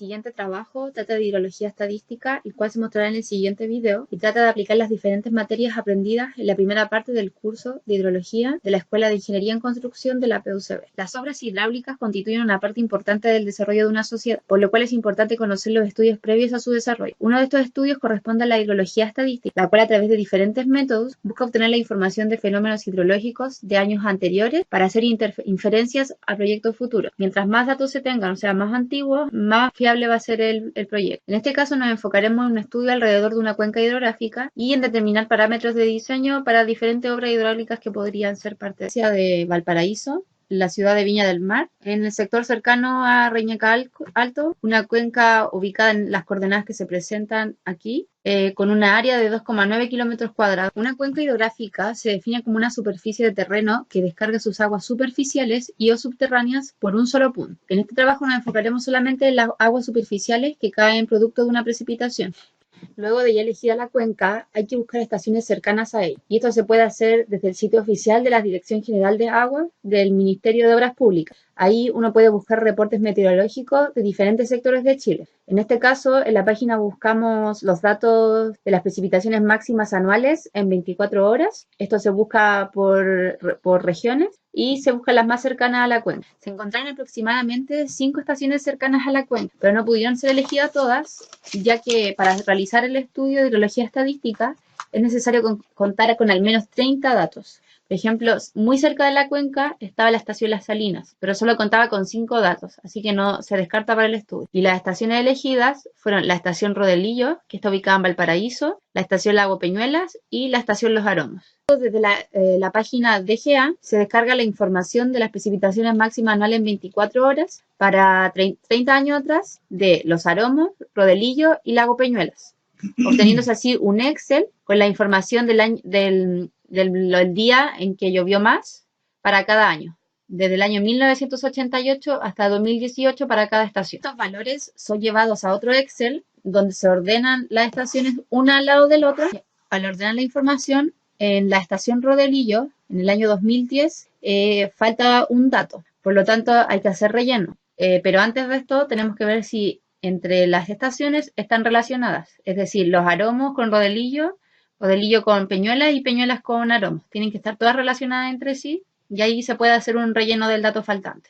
siguiente trabajo trata de hidrología estadística, el cual se mostrará en el siguiente video, y trata de aplicar las diferentes materias aprendidas en la primera parte del curso de hidrología de la Escuela de Ingeniería en Construcción de la PUCB. Las obras hidráulicas constituyen una parte importante del desarrollo de una sociedad, por lo cual es importante conocer los estudios previos a su desarrollo. Uno de estos estudios corresponde a la hidrología estadística, la cual a través de diferentes métodos busca obtener la información de fenómenos hidrológicos de años anteriores para hacer inferencias a proyectos futuros. Mientras más datos se tengan, o sea, más antiguos, más fiable va a ser el proyecto. En este caso nos enfocaremos en un estudio alrededor de una cuenca hidrográfica y en determinar parámetros de diseño para diferentes obras hidráulicas que podrían ser parte de Valparaíso, la ciudad de Viña del Mar, en el sector cercano a Reñaca Alto, una cuenca ubicada en las coordenadas que se presentan aquí, con una área de 2,9 kilómetros cuadrados. Una cuenca hidrográfica se define como una superficie de terreno que descarga sus aguas superficiales y o subterráneas por un solo punto. En este trabajo nos enfocaremos solamente en las aguas superficiales que caen producto de una precipitación. Luego de ya elegida la cuenca, hay que buscar estaciones cercanas a ella. Y esto se puede hacer desde el sitio oficial de la Dirección General de Agua del Ministerio de Obras Públicas. Ahí uno puede buscar reportes meteorológicos de diferentes sectores de Chile. En este caso, en la página buscamos los datos de las precipitaciones máximas anuales en 24 horas. Esto se busca por regiones y se buscan las más cercanas a la cuenca. Se encontraron aproximadamente 5 estaciones cercanas a la cuenca, pero no pudieron ser elegidas todas, ya que para realizar el estudio de hidrología estadística es necesario contar con al menos 30 datos. Por ejemplo, muy cerca de la cuenca estaba la estación Las Salinas, pero solo contaba con 5 datos, así que no se descarta para el estudio. Y las estaciones elegidas fueron la estación Rodelillo, que está ubicada en Valparaíso, la estación Lago Peñuelas y la estación Los Aromos. Desde la página DGA se descarga la información de las precipitaciones máximas anuales en 24 horas para 30 años atrás de Los Aromos, Rodelillo y Lago Peñuelas, obteniéndose así un Excel con la información del día en que llovió más para cada año, desde el año 1988 hasta 2018 para cada estación. Estos valores son llevados a otro Excel donde se ordenan las estaciones una al lado del otro. Al ordenar la información, en la estación Rodelillo, en el año 2010, falta un dato, por lo tanto hay que hacer relleno. Pero antes de esto tenemos que ver si entre las estaciones están relacionadas, es decir, Los Aromos con Rodelillo, Rodelillo con Peñuelas y Peñuelas con Aromos. Tienen que estar todas relacionadas entre sí y ahí se puede hacer un relleno del dato faltante.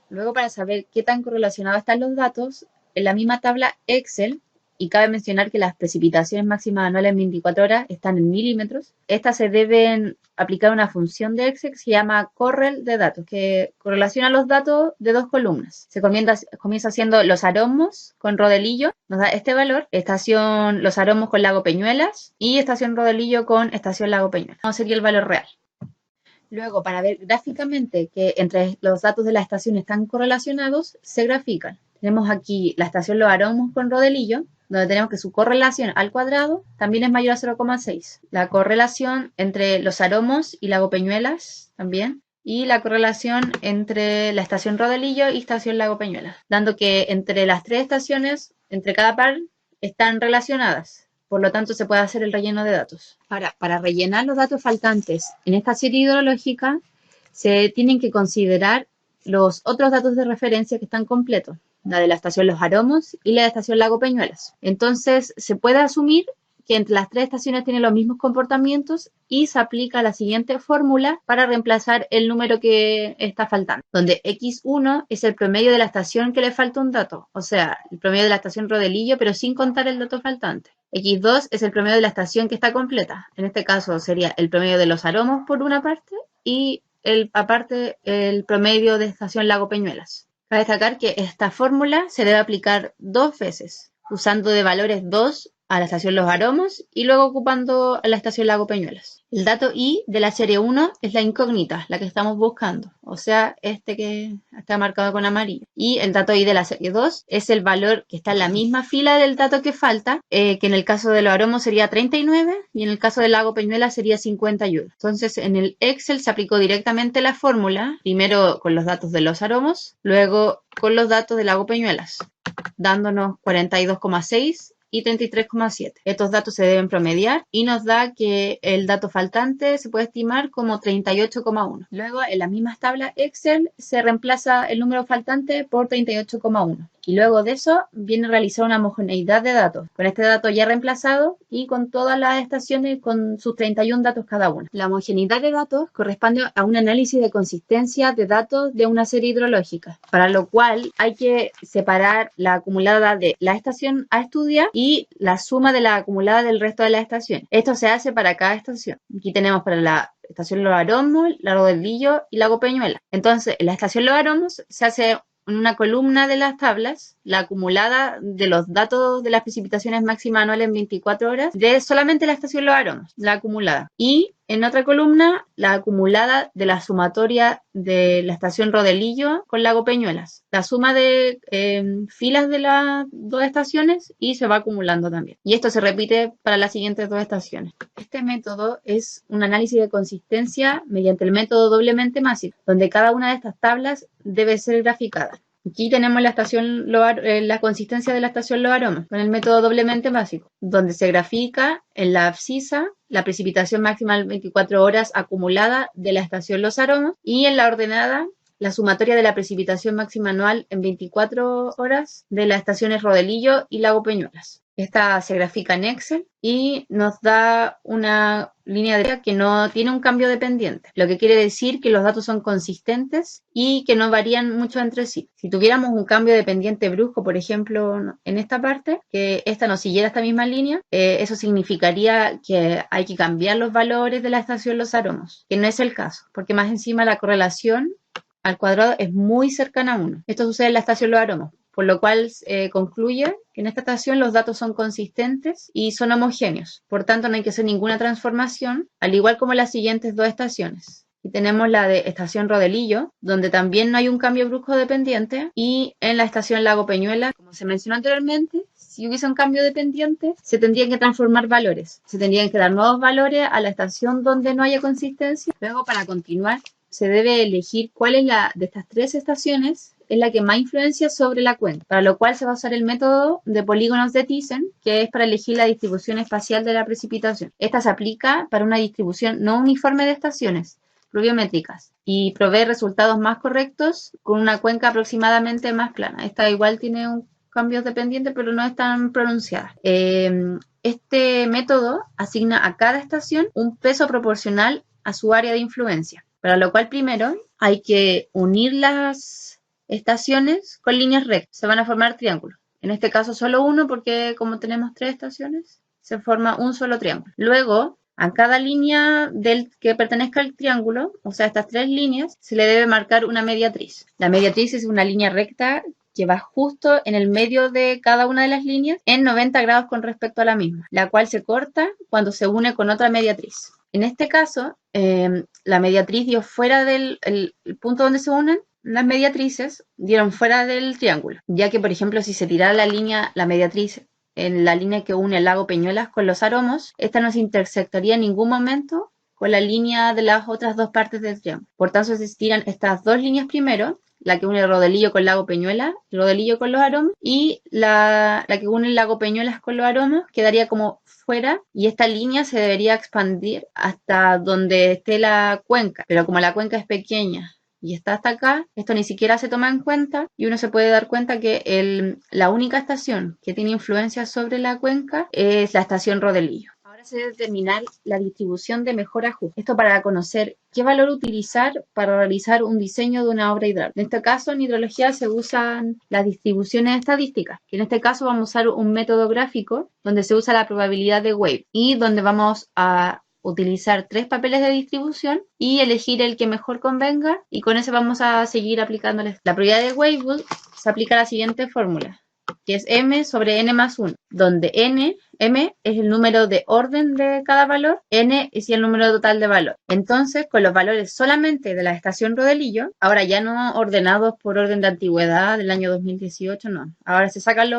Luego, para saber qué tan correlacionados están los datos, en la misma tabla Excel, y cabe mencionar que las precipitaciones máximas anuales en 24 horas están en milímetros, estas se deben aplicar una función de Excel que se llama correl de datos, que correlaciona los datos de dos columnas. Se comienza haciendo Los Aromos con Rodelillo, nos da este valor, estación Los Aromos con Lago Peñuelas y estación Rodelillo con estación Lago Peñuelas. No sería el valor real. Luego, para ver gráficamente que entre los datos de la estación están correlacionados, se grafican. Tenemos aquí la estación Los Aromos con Rodelillo, donde tenemos que su correlación al cuadrado también es mayor a 0,6. La correlación entre Los Aromos y Lago Peñuelas también. Y la correlación entre la estación Rodelillo y estación Lago Peñuelas. Dando que entre las tres estaciones, entre cada par, están relacionadas. Por lo tanto, se puede hacer el relleno de datos. Ahora, para rellenar los datos faltantes en esta serie hidrológica, se tienen que considerar los otros datos de referencia que están completos. La de la estación Los Aromos y la de la estación Lago Peñuelas. Entonces, se puede asumir que entre las tres estaciones tienen los mismos comportamientos y se aplica la siguiente fórmula para reemplazar el número que está faltando, donde X1 es el promedio de la estación que le falta un dato, o sea, el promedio de la estación Rodelillo, pero sin contar el dato faltante. X2 es el promedio de la estación que está completa, en este caso sería el promedio de Los Aromos por una parte y aparte el promedio de estación Lago Peñuelas. Cabe destacar que esta fórmula se debe aplicar 2 veces, usando de valores 2 a la estación Los Aromos y luego ocupando la estación Lago Peñuelas. El dato I de la serie 1 es la incógnita, la que estamos buscando, o sea, este que está marcado con amarillo. Y el dato I de la serie 2 es el valor que está en la misma fila del dato que falta, que en el caso de Los Aromos sería 39 y en el caso del Lago Peñuelas sería 51. Entonces, en el Excel se aplicó directamente la fórmula, primero con los datos de Los Aromos, luego con los datos del Lago Peñuelas, dándonos 42,6 y 33,7. Estos datos se deben promediar y nos da que el dato faltante se puede estimar como 38,1. Luego, en las mismas tablas Excel se reemplaza el número faltante por 38,1. Y luego de eso viene a realizar una homogeneidad de datos, con este dato ya reemplazado y con todas las estaciones con sus 31 datos cada una. La homogeneidad de datos corresponde a un análisis de consistencia de datos de una serie hidrológica, para lo cual hay que separar la acumulada de la estación a estudiar y la suma de la acumulada del resto de las estaciones. Esto se hace para cada estación. Aquí tenemos para la estación Los Aromos, Lago del Lillo y Lago Peñuela. Entonces, en la estación Los Aromos se hace en una columna de las tablas la acumulada de los datos de las precipitaciones máximas anuales en 24 horas de solamente la estación Los Aromos, la acumulada. Y en otra columna, la acumulada de la sumatoria de la estación Rodelillo con Lago Peñuelas. La suma de filas de las dos estaciones y se va acumulando también. Y esto se repite para las siguientes dos estaciones. Este método es un análisis de consistencia mediante el método doblemente másico, donde cada una de estas tablas debe ser graficada. Aquí tenemos la consistencia de la estación Los Aromos con el método doblemente básico, donde se grafica en la abscisa la precipitación máxima en 24 horas acumulada de la estación Los Aromos y en la ordenada la sumatoria de la precipitación máxima anual en 24 horas de las estaciones Rodelillo y Lago Peñuelas. Esta se grafica en Excel y nos da una línea de que no tiene un cambio dependiente, lo que quiere decir que los datos son consistentes y que no varían mucho entre sí. Si tuviéramos un cambio dependiente brusco, por ejemplo, en esta parte, que esta no siguiera esta misma línea, eso significaría que hay que cambiar los valores de la estación Los Aromos, que no es el caso, porque más encima la correlación al cuadrado es muy cercana a 1. Esto sucede en la estación Los Aromos, por lo cual concluye que en esta estación los datos son consistentes y son homogéneos. Por tanto, no hay que hacer ninguna transformación, al igual como las siguientes dos estaciones. Y tenemos la de estación Rodelillo, donde también no hay un cambio brusco dependiente, y en la estación Lago Peñuela, como se mencionó anteriormente, si hubiese un cambio dependiente, se tendrían que transformar valores. Se tendrían que dar nuevos valores a la estación donde no haya consistencia. Luego, para continuar, se debe elegir cuál es la de estas tres estaciones es la que más influencia sobre la cuenca, para lo cual se va a usar el método de polígonos de Thyssen, que es para elegir la distribución espacial de la precipitación. Esta se aplica para una distribución no uniforme de estaciones pluviométricas y provee resultados más correctos con una cuenca aproximadamente más plana. Esta igual tiene un cambio dependiente, pero no es tan pronunciada. Este método asigna a cada estación un peso proporcional a su área de influencia, para lo cual primero hay que unir las estaciones con líneas rectas. Se van a formar triángulos. En este caso solo uno, porque como tenemos tres estaciones, se forma un solo triángulo. Luego, a cada línea que pertenezca al triángulo, o sea, estas tres líneas, se le debe marcar una mediatriz. La mediatriz es una línea recta que va justo en el medio de cada una de las líneas en 90 grados con respecto a la misma, la cual se corta cuando se une con otra mediatriz. En este caso, la mediatriz dio fuera del punto donde se unen. Las mediatrices dieron fuera del triángulo, ya que, por ejemplo, si se tirara la mediatriz en la línea que une el lago Peñuelas con Los Aromos, esta no se intersectaría en ningún momento con la línea de las otras dos partes del triángulo. Por tanto, se tiran estas dos líneas primero, la que une el Rodelillo con el lago Peñuelas, el Rodelillo con Los Aromos, y la que une el lago Peñuelas con Los Aromos quedaría como fuera, y esta línea se debería expandir hasta donde esté la cuenca, pero como la cuenca es pequeña y está hasta acá, esto ni siquiera se toma en cuenta y uno se puede dar cuenta que la única estación que tiene influencia sobre la cuenca es la estación Rodelillo. Ahora se debe determinar la distribución de mejor ajuste. Esto para conocer qué valor utilizar para realizar un diseño de una obra hidráulica. En este caso, en hidrología se usan las distribuciones estadísticas, que en este caso vamos a usar un método gráfico donde se usa la probabilidad de Wave y donde vamos a utilizar 3 papeles de distribución y elegir el que mejor convenga, y con ese vamos a seguir aplicándoles. La probabilidad de Weibull se aplica a la siguiente fórmula, que es m sobre n más 1, donde m es el número de orden de cada valor, n es el número total de valor. Entonces, con los valores solamente de la estación Rodelillo, ahora ya no ordenados por orden de antigüedad del año 2018, no. Ahora se sacan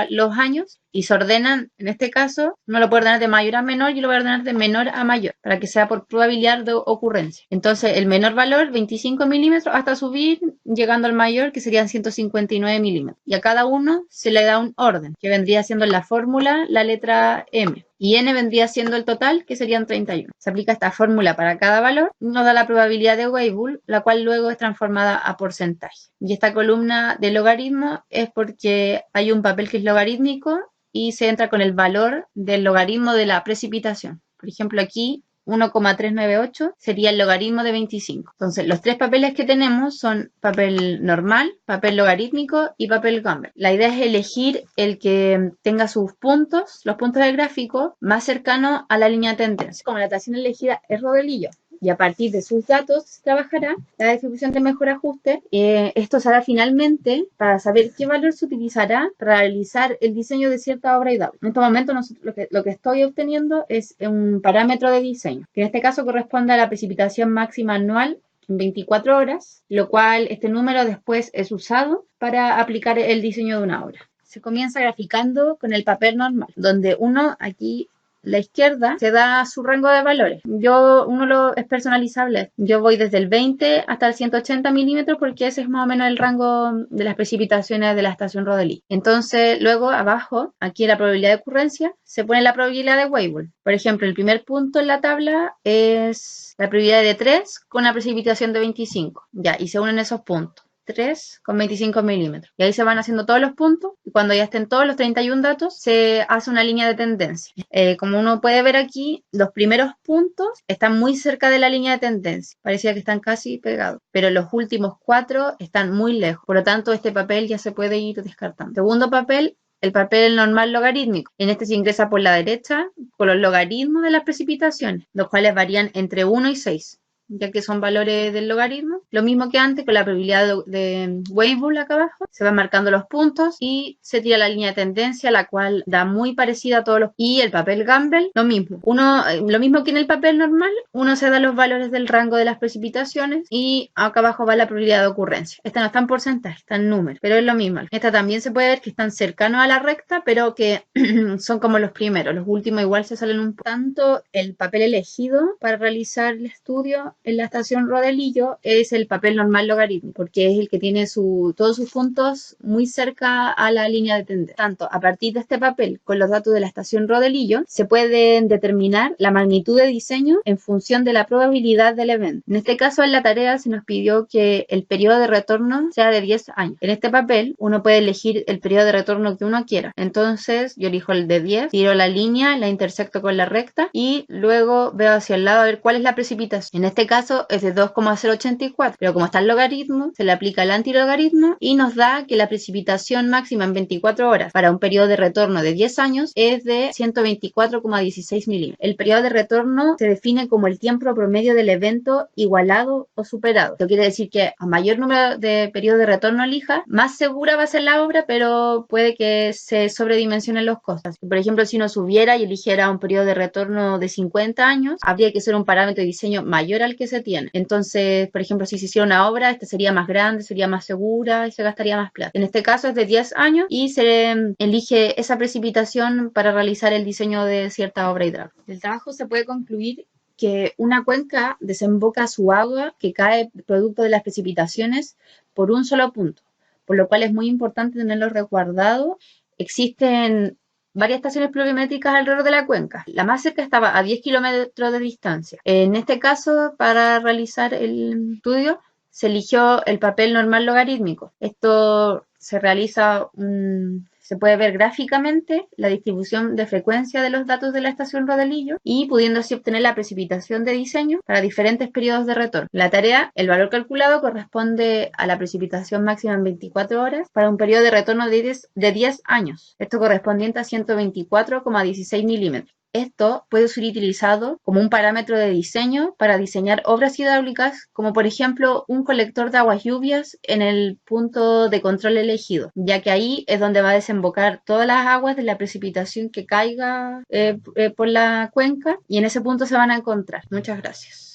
los años y se ordenan, en este caso, no lo puedo ordenar de mayor a menor, yo lo voy a ordenar de menor a mayor, para que sea por probabilidad de ocurrencia. Entonces, el menor valor, 25 milímetros, hasta subir, llegando al mayor, que serían 159 milímetros. Y a cada uno se le da un orden, que vendría siendo en la fórmula la letra M. Y n vendría siendo el total, que serían 31. Se aplica esta fórmula para cada valor, nos da la probabilidad de Weibull, la cual luego es transformada a porcentaje. Y esta columna de logaritmo es porque hay un papel que es logarítmico y se entra con el valor del logaritmo de la precipitación. Por ejemplo, aquí 1,398 sería el logaritmo de 25. Entonces, los tres papeles que tenemos son papel normal, papel logarítmico y papel Gamble. La idea es elegir el que tenga sus puntos, los puntos del gráfico, más cercanos a la línea de tendencia. Como la estación elegida es Rodelillo, y a partir de sus datos se trabajará la distribución de mejor ajuste. Esto se hará finalmente para saber qué valor se utilizará para realizar el diseño de cierta obra hidráulica. En este momento lo que estoy obteniendo es un parámetro de diseño, que en este caso corresponde a la precipitación máxima anual en 24 horas, lo cual este número después es usado para aplicar el diseño de una obra. Se comienza graficando con el papel normal, donde uno aquí la izquierda se da su rango de valores. Uno es personalizable. Yo voy desde el 20 hasta el 180 milímetros porque ese es más o menos el rango de las precipitaciones de la estación Rodelillo. Entonces, luego abajo, aquí en la probabilidad de ocurrencia, se pone la probabilidad de Weibull. Por ejemplo, el primer punto en la tabla es la probabilidad de 3 con una precipitación de 25. Ya, y se unen esos puntos. 3 con 25 milímetros. Y ahí se van haciendo todos los puntos y cuando ya estén todos los 31 datos se hace una línea de tendencia. Como uno puede ver aquí, los primeros puntos están muy cerca de la línea de tendencia. Parecía que están casi pegados, pero los últimos 4 están muy lejos. Por lo tanto, este papel ya se puede ir descartando. Segundo papel, el papel normal logarítmico. En este se ingresa por la derecha con los logaritmos de las precipitaciones, los cuales varían entre 1 y 6. Ya que son valores del logaritmo. Lo mismo que antes con la probabilidad de Weibull acá abajo. Se van marcando los puntos y se tira la línea de tendencia, la cual da muy parecida a todos los... Y el papel Gamble, lo mismo. Lo mismo que en el papel normal, uno se da los valores del rango de las precipitaciones y acá abajo va la probabilidad de ocurrencia. Esta no está en porcentaje, está en número, pero es lo mismo. Esta también se puede ver que están cercanos a la recta, pero que son como los primeros. Los últimos igual se salen un poco. Tanto el papel elegido para realizar el estudio en la estación Rodelillo es el papel normal logarítmico, porque es el que tiene todos sus puntos muy cerca a la línea de tendencia. Tanto a partir de este papel, con los datos de la estación Rodelillo, se puede determinar la magnitud de diseño en función de la probabilidad del evento. En este caso, en la tarea se nos pidió que el periodo de retorno sea de 10 años. En este papel, uno puede elegir el periodo de retorno que uno quiera. Entonces, yo elijo el de 10, tiro la línea, la intersecto con la recta y luego veo hacia el lado a ver cuál es la precipitación. En este caso es de 2,084, pero como está el logaritmo, se le aplica el antilogaritmo y nos da que la precipitación máxima en 24 horas para un periodo de retorno de 10 años es de 124,16 milímetros. El periodo de retorno se define como el tiempo promedio del evento igualado o superado. Esto quiere decir que a mayor número de periodos de retorno elija, más segura va a ser la obra, pero puede que se sobredimensionen los costos. Por ejemplo, si uno subiera y eligiera un periodo de retorno de 50 años, habría que ser un parámetro de diseño mayor al que se tiene. Entonces, por ejemplo, si se hiciera una obra, esta sería más grande, sería más segura y se gastaría más plata. En este caso es de 10 años y se elige esa precipitación para realizar el diseño de cierta obra hidráulica. El trabajo se puede concluir que una cuenca desemboca su agua que cae producto de las precipitaciones por un solo punto, por lo cual es muy importante tenerlo resguardado. Existen varias estaciones pluviométricas alrededor de la cuenca. La más cerca estaba a 10 kilómetros de distancia. En este caso, para realizar el estudio, se eligió el papel normal logarítmico. Esto se realiza se puede ver gráficamente la distribución de frecuencia de los datos de la estación Rodelillo y pudiendo así obtener la precipitación de diseño para diferentes periodos de retorno. La tarea, el valor calculado corresponde a la precipitación máxima en 24 horas para un periodo de retorno de 10 años. Esto correspondiente a 124,16 milímetros. Esto puede ser utilizado como un parámetro de diseño para diseñar obras hidráulicas, como por ejemplo un colector de aguas lluvias en el punto de control elegido, ya que ahí es donde va a desembocar todas las aguas de la precipitación que caiga por la cuenca y en ese punto se van a encontrar. Muchas gracias.